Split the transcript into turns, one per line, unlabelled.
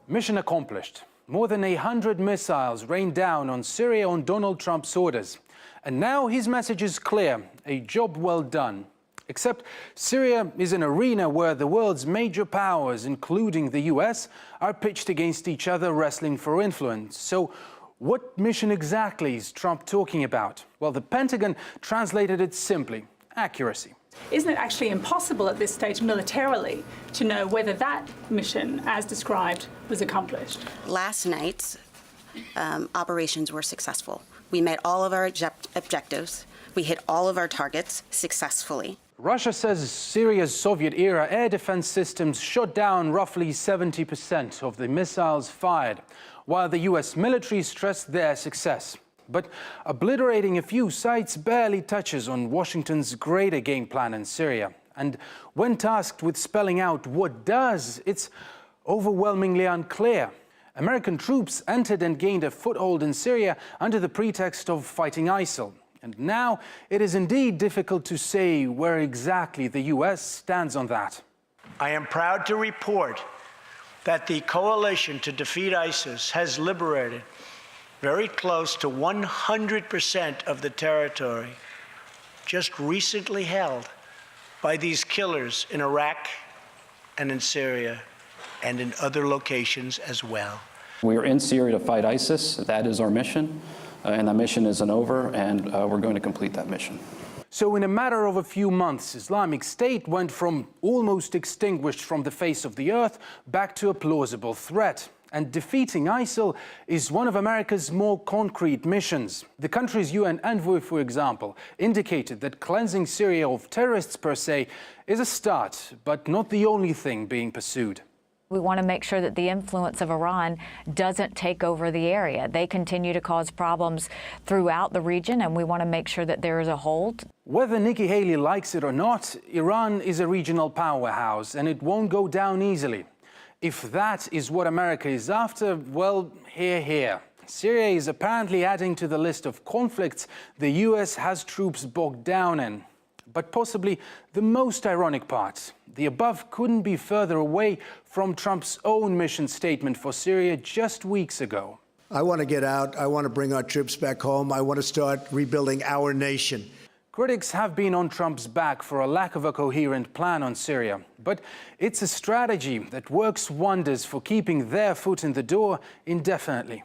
Mission accomplished. More than 100 missiles rained down on Syria on Donald Trump's orders. And now his message is clear, a job well done. Except Syria is an arena where the world's major powers, including the US, are pitched against each other, wrestling for influence. So what mission exactly is Trump talking about? Well, the Pentagon translated it simply: accuracy.
Isn't it actually impossible at this stage militarily to know whether that mission, as described, was accomplished?
Last night's operations were successful. We met all of our objectives. We hit all of our targets successfully.
Russia says Syria's Soviet-era air defense systems shot down roughly 70% of the missiles fired, while the US military stressed their success. But obliterating a few sites barely touches on Washington's greater game plan in Syria. And when tasked with spelling out what does, it's overwhelmingly unclear. American troops entered and gained a foothold in Syria under the pretext of fighting ISIL. And now it is indeed difficult to say where exactly the US stands on that.
I am proud to report that the coalition to defeat ISIS has liberated very close to 100% of the territory just recently held by these killers in Iraq and in Syria and in other locations as well.
We are in Syria to fight ISIS. That is our mission, and that mission isn't over, and we're going to complete that mission.
So in a matter of a few months, Islamic State went from almost extinguished from the face of the earth back to a plausible threat. And defeating ISIL is one of America's more concrete missions. The country's UN envoy, for example, indicated that cleansing Syria of terrorists per se is a start, but not the only thing being pursued.
We want to make sure that the influence of Iran doesn't take over the area. They continue to cause problems throughout the region, and we want to make sure that there is a hold.
Whether Nikki Haley likes it or not, Iran is a regional powerhouse, and it won't go down easily. If that is what America is after, well, hear, hear. Syria is apparently adding to the list of conflicts the US has troops bogged down in. But possibly the most ironic part, the above couldn't be further away from Trump's own mission statement for Syria just weeks ago.
I want to get out. I want to bring our troops back home. I want to start rebuilding our nation.
Critics have been on Trump's back for a lack of a coherent plan on Syria. But it's a strategy that works wonders for keeping their foot in the door indefinitely.